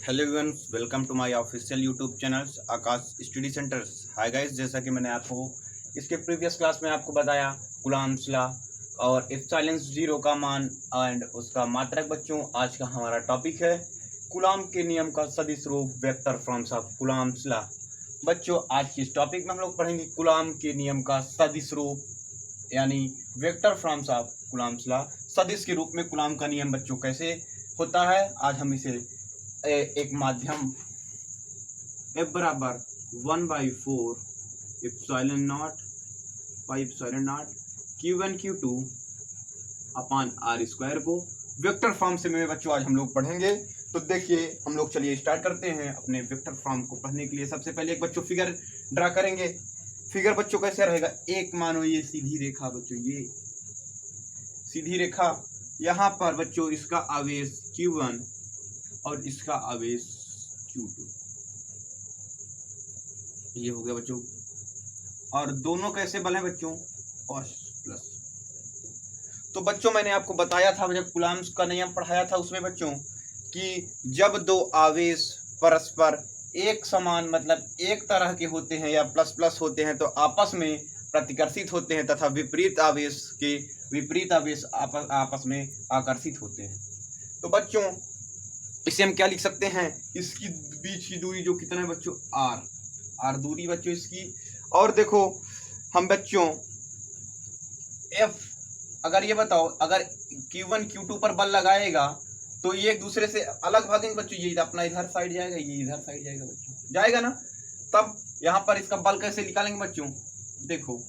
Hello everyone, welcome to my official YouTube channel Aakash study centres. Hi guys, जैसा कि मैंने आपको इसके प्रीवियस क्लास में आपको बताया कुलाम्स लॉ और एप्सिलॉन जीरो का मान एंड उसका मात्रक। बच्चों, आज का हमारा टॉपिक है कुलाम के नियम का सदिश रूप vector forms of Coulomb's law. बच्चों, आज के इस टॉपिक में हम लोग पढ़ेंगे कुलाम के नियम का सदिश रूप यानी vector forms of Coulomb's law. सदिश के रूप में कुलाम का नियम बच्चों कैसे होता है, आज हम इसे एक माध्यम F बराबर 1/4 epsilon not pi epsilon not Q1 Q2 upon R square को वेक्टर फॉर्म से में बच्चों आज हम लोग पढ़ेंगे। तो देखिए, हम लोग चलिए स्टार्ट करते हैं अपने वेक्टर फॉर्म को पढ़ने के लिए। सबसे पहले एक बच्चों फिगर ड्रा करेंगे। फिगर बच्चों कैसे रहेगा, एक मानो ये सीधी रेखा बच्चों, ये सीधी रेखा, यहाँ पर बच्चों इसका आवेश Q1 और इसका आवेश Q2, ये हो गया बच्चों। और दोनों कैसे बल हैं बच्चों, कॉस प्लस। तो बच्चों मैंने आपको बताया था जब कुलाम्स का नियम पढ़ाया था उसमें बच्चों कि जब दो आवेश परस्पर एक समान मतलब एक तरह के होते हैं या प्लस प्लस होते हैं तो आपस में प्रतिकर्षित होते हैं तथा विपरीत आवेश के विपरीत आवेश आपस में आकर्षित होते हैं। तो बच्चों इसे हम क्या लिख सकते हैं, इसकी बीच की दूरी जो कितना है बच्चों, आर दूरी बच्चों इसकी। और देखो हम बच्चों एफ, अगर ये बताओ अगर Q1 Q2 पर बल लगाएगा तो ये एक दूसरे से अलग भागेंगे बच्चों, ये अपना इधर साइड जाएगा, ये इधर साइड जाएगा बच्चों, जाएगा ना। तब यहाँ पर इसका बल कैसे निकालेंगे बच्चों, देखो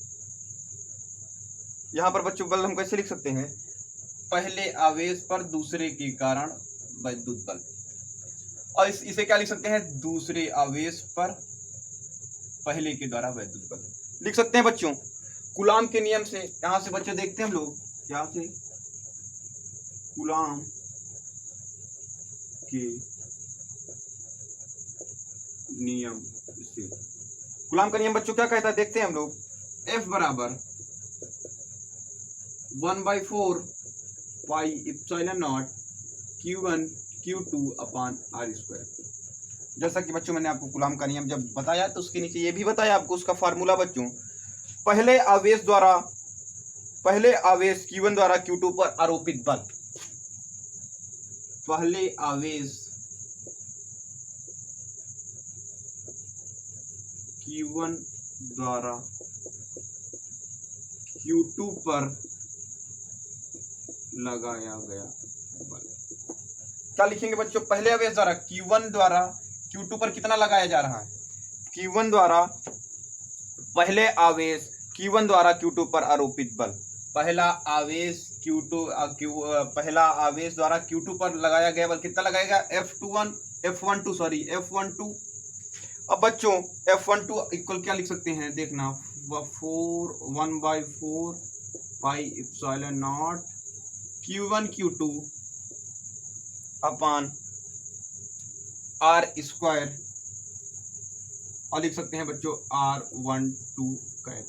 यहाँ पर बच्चों बल हम कैसे लिख सकते हैं, पहले आवेश पर दूसरे के कारण विद्युत बल, और इसे क्या लिख सकते हैं, दूसरे आवेश पर पहले के द्वारा विद्युत बल लिख सकते हैं बच्चों। कुलाम के नियम से यहां से बच्चों देखते हैं हम लोग, यहाँ से कुलाम के नियम से, कुलाम का नियम बच्चों क्या कहता है देखते हैं हम लोग। F बराबर 1/4 pi epsilon not Q1 Q2 upon R square. जैसा कि बच्चों मैंने आपको कुलाम का नियम जब बताया तो उसके नीचे ये भी बताया आपको उसका फार्मूला बच्चों, पहले आवेश Q1 द्वारा Q2 पर आरोपित बल, पहले आवेश Q1 द्वारा Q2 पर लगाया गया बल। क्या लिखेंगे बच्चों, पहले आवेश द्वारा Q1 द्वारा Q2 पर कितना लगाया जा रहा है, Q1 द्वारा पहले आवेश Q1 द्वारा Q2 पर आरोपित बल, पहला आवेश पहला आवेश द्वारा Q2 पर लगाया गया बल कितना लगाएगा, F12 अब बच्चों F12 इक्वल क्या लिख सकते हैं, देखना 1/4 pi epsilon not Q1 Q2 upon R square, और लिख सकते हैं बच्चों R12 कैप।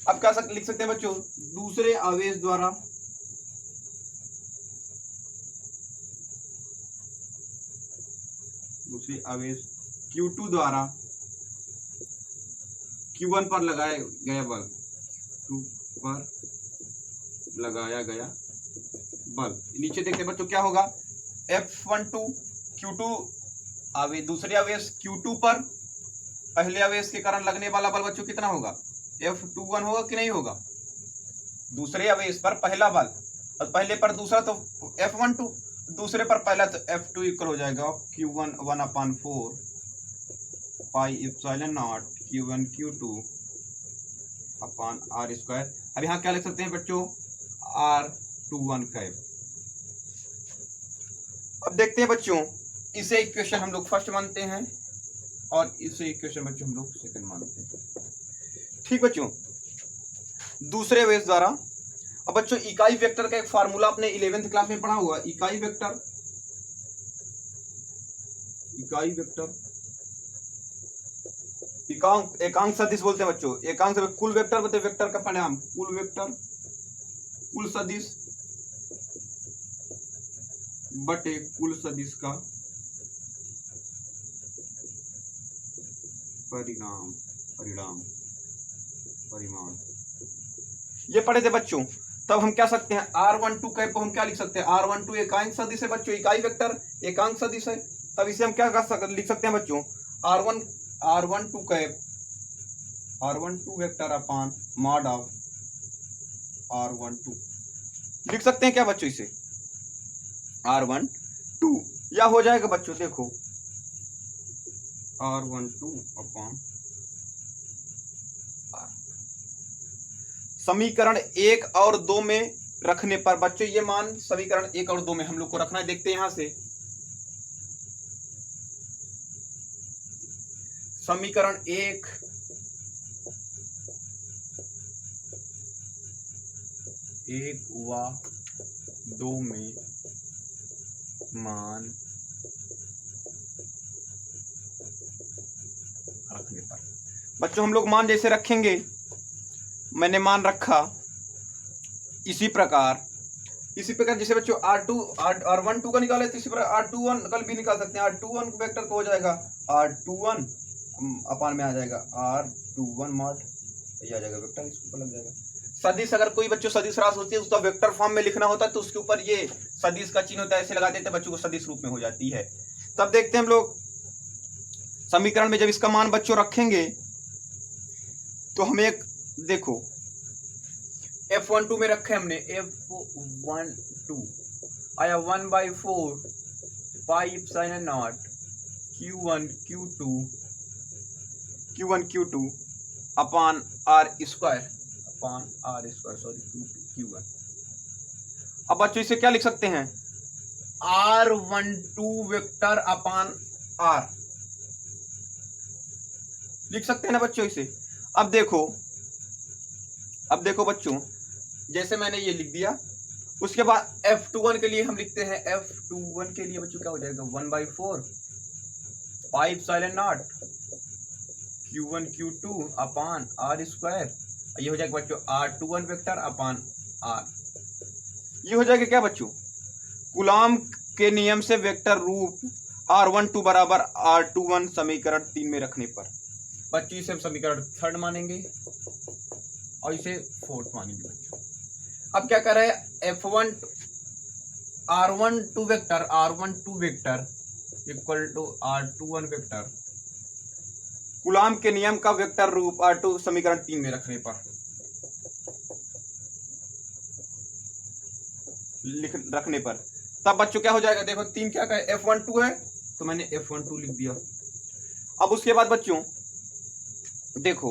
अब क्या लिख सकते हैं बच्चों, दूसरे आवेश द्वारा Q2 द्वारा Q1 पर लगाया गया बल, Q पर लगाया गया बल। नीचे देखते हैं बच्चों क्या होगा, F12 Q2 आवेश दूसरे आवेश Q2 पर पहले आवेश के कारण लगने वाला बल बच्चों कितना होगा, F21 होगा कि नहीं होगा, दूसरे आवेश पर पहला बल और पहले पर दूसरा तो F12, दूसरे पर पहला तो F2 इक्वल हो जाएगा Q1 1/4 pi epsilon not Q1 Q2 upon R square. अब यहाँ क्या लिख सकते हैं बच्चों, R21 कैप। अब देखते हैं बच्चों, इसे इक्वेशन हम लोग फर्स्ट मानते हैं और इसे इक्वेशन बच्चों हम लोग सेकंड मानते हैं। ठीक बच्चों, दूसरे आवेश द्वारा, अब बच्चों इकाई वेक्टर का एक फार्मूला आपने 11th क्लास में पढ़ा हुआ, इकाई वेक्टर एकांक सदिश बोलते हैं बच्चों, एकांक कुल वेक्टर बोलते हैं, वेक्टर का परिणाम कुल वेक्टर कुल सदिश बटे कुल सदिश का परिणाम परिणाम परिमाण ये पढ़े थे बच्चों। तब हम क्या सकते हैं r12 कैप को हम क्या लिख सकते हैं, r12 एकांक सदिश है बच्चों, इकाई वेक्टर एकांक सदिश है। तब इसे हम क्या लिख सकते हैं बच्चों, r12 cap r12 vector upon mod of r12 लिख सकते हैं क्या बच्चों इसे r12 या हो जाएगा बच्चों देखो r12 अपान r। समीकरण 1 और 2 में रखने पर बच्चों ये मान समीकरण 1 और 2 में हम लोग को रखना है। देखते हैं यहां से समीकरण 1 व 2 में मान रखने पर बच्चों हम लोग मान जैसे रखेंगे, मैंने मान रखा इसी प्रकार जैसे बच्चों r12 का निकाले तो इसी प्रकार r21 कल भी निकाल सकते हैं। r21 वेक्टर को हो जाएगा r21 अपान में आ जाएगा r21 मॉड ये आ जाएगा वेक्टर, इसके ऊपर लग जाएगा सदिश। अगर कोई बच्चों सदिश राशि होती है उसका वेक्टर फॉर्म में लिखना होता है तो उसके ऊपर ये सदिश का चिन्ह होता है, ऐसे लगा देते हैं बच्चों को सदिश रूप में हो जाती है। तब देखते हैं हम लोग समीकरण में जब इसका मान बच्चों रखेंगे तो हमें एक देखो f12 में रखे हमने f12 आया 1/4 pi epsilon not q1 q2 upon r square sorry q1। अब बच्चों इसे क्या लिख सकते हैं r12 वेक्टर अपान r लिख सकते हैं ना बच्चों इसे। अब देखो बच्चों जैसे मैंने ये लिख दिया, उसके बाद f21 के लिए हम लिखते हैं f21 के लिए बच्चों क्या हो जाएगा 1/4 pi epsilon not q1 q2 upon r square, ये हो जाएगा बच्चों r21 वेक्टर अपान r। ये हो जाएगा क्या बच्चों कूलॉम के नियम से वेक्टर रूप r12 बराबर r21 समीकरण 3 में रखने पर बच्चों इसे हम समीकरण 3 मानेंगे और इसे 4 मानेंगे बच्चों। अब क्या कर रहे हैं r12 vector equal to r21 vector Coulomb के नियम का वेक्टर रूप r2 समीकरण 3 में रखने पर तब बच्चों क्या हो जाएगा देखो 3 क्या कहे f12 है तो मैंने f12 लिख दिया। अब उसके बाद बच्चों देखो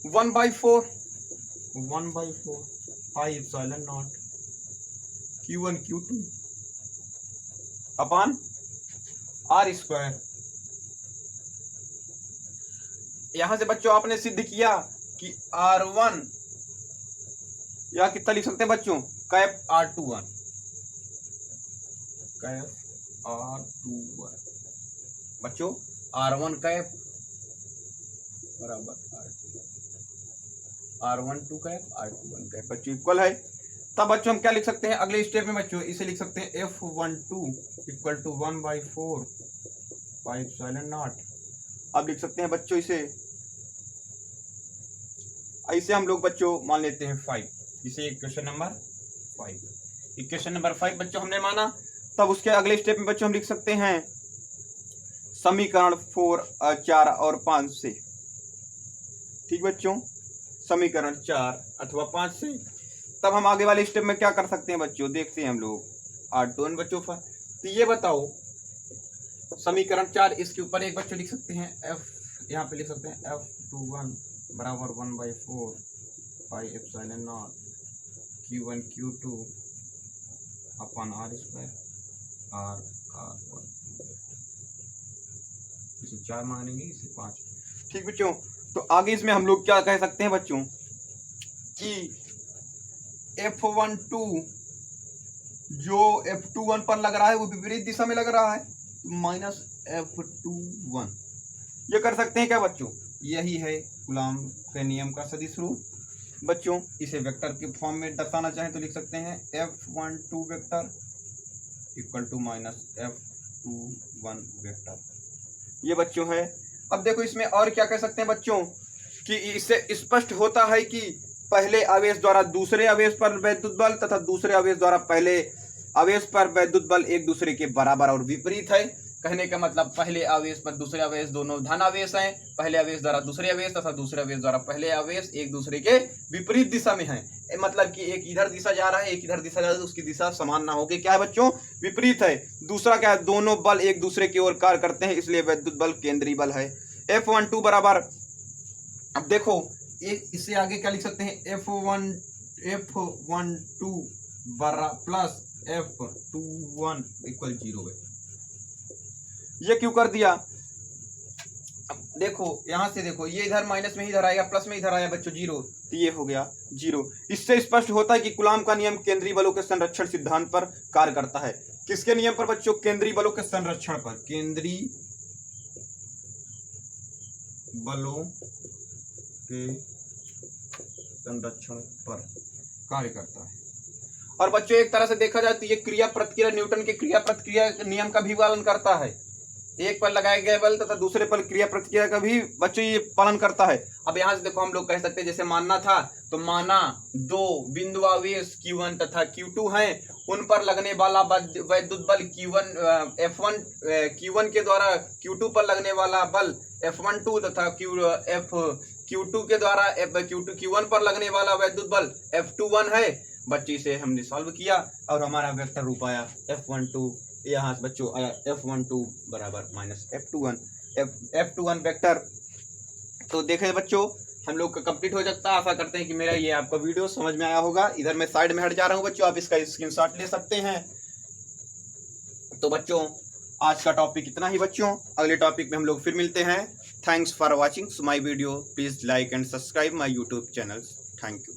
1/4 pi epsilon not q1 q2 upon r square. यहां से बच्चों आपने सिद्ध किया कि r1 या कितना लिख सकते हैं बच्चों कैप r21 बच्चों r1 कैप बराबर r12 कैप r21 कैप बच्चों इक्वल है। तब बच्चों हम क्या लिख सकते हैं अगले स्टेप में बच्चों इसे लिख सकते हैं f12 equal to 1/4 pi epsilon naught. अब लिख सकते हैं बच्चों इसे हम लोग बच्चों मान लेते हैं 5, इसे इक्वेशन नंबर 5 बच्चों हमने माना। तब उसके अगले स्टेप में बच्चों हम लिख सकते हैं समीकरण 4 और 5 से, ठीक बच्चों समीकरण 4 अथवा 5 से। तब हम आगे वाले स्टेप में क्या कर सकते हैं बच्चों देखते हैं हम लोग r21 बच्चों पर। तो ये बताओ समीकरण 4 इसके ऊपर एक बच्चों लिख सकते हैं यहाँ पे लिख सकते हैं f21 बराबर 1/4 pi epsilon not q1 q2 upon r square r1 इसे 4 मानेंगे इसे 5, ठीक बच्चों। तो आगे इसमें हम लोग क्या कह सकते हैं बच्चों कि f12 जो f21 पर लग रहा है वो विपरीत दिशा में लग रहा है माइनस f21 ये कर सकते हैं क्या बच्चों, यही है कूलॉम के नियम का सदिश रूप बच्चों। इसे वेक्टर के फॉर्म में दर्शाना चाहें तो लिख सकते हैं f12 vector equal to minus f21 vector. ये बच्चों है। अब देखो इसमें और क्या कह सकते हैं बच्चों कि इससे स्पष्ट होता है कि पहले आवेश द्वारा दूसरे आवेश पर वैद्युत बल तथा दूसरे आवेश द्वारा पहले आवेश पर वैद्युत बल एक दूसरे के बराबर और विपरीत है। कहने का मतलब पहले आवेश पर दूसरे आवेश दोनों धन आवेश हैं, पहले आवेश द्वारा दूसरे आवेश तथा दूसरे आवेश द्वारा पहले आवेश एक दूसरे के विपरीत दिशा में हैं। मतलब कि एक इधर दिशा जा रहा है, एक इधर दिशा जा रहा है, तो उसकी दिशा समान ना होकर क्या है बच्चों, विपरीत है। दूसरा क्या है, दोनों बल एक दूसरे की ओर कार्य करते हैं, इसलिए वैद्युत बल केंद्रीय बल है। F12 बराबर, अब देखो एक इससे आगे क्या लिख सकते हैं, F12 प्लस F21 इक्वल 0 है। ये क्यों कर दिया, अब देखो यहां से देखो, ये इधर माइनस में इधर आएगा, प्लस में इधर आया बच्चों 0, तो ये हो गया 0। इससे स्पष्ट होता है कि कूलाम का नियम केंद्रीय बलों के संरक्षण सिद्धांत पर कार्य करता है। किसके नियम पर बच्चों, केंद्रीय बलों के संरक्षण पर, केंद्रीय बलों के संरक्षण पर कार्य करता है। और बच्चों एक तरह से देखा जाए तो ये क्रिया प्रतिक्रिया, न्यूटन के क्रिया प्रतिक्रिया नियम का भी पालन करता है। एक पर लगाए गए बल तथा दूसरे पर क्रिया प्रतिक्रिया का भी बच्चों ये पालन करता है। अब यहाँ से देखो हम लोग कह सकते हैं, जैसे मानना था तो माना दो बिंदु आवेश Q1 तथा Q2 हैं, उन पर लगने वाला वैद्युत बल Q1 के द्वारा Q2 पर लगने वाला बल F12 तथा Q2 के द्वारा Q1 पर लगने वाला वैद्युत बल F21 है। बच्ची से हमने सॉल्व किया और हमारा वेक्टर रूप आया F12, यहाँ से बच्चों आया F12 बराबर माइनस F21 वेक्टर। तो देखें बच्चों हम लोग का कंप्लीट हो जाता है। आशा करते हैं कि मेरा ये आपका वीडियो समझ में आया होगा। इधर मैं साइड में हट जा रहा हूँ बच्चों, आप इसका स्क्रीनशॉट ले सकते हैं। तो बच्चों आज का टॉपिक इतना ही बच्चों, अगले टॉपिक में हम लोग फिर मिलते हैं। Thanks for watching my video, please like and subscribe my YouTube channel. Thank you.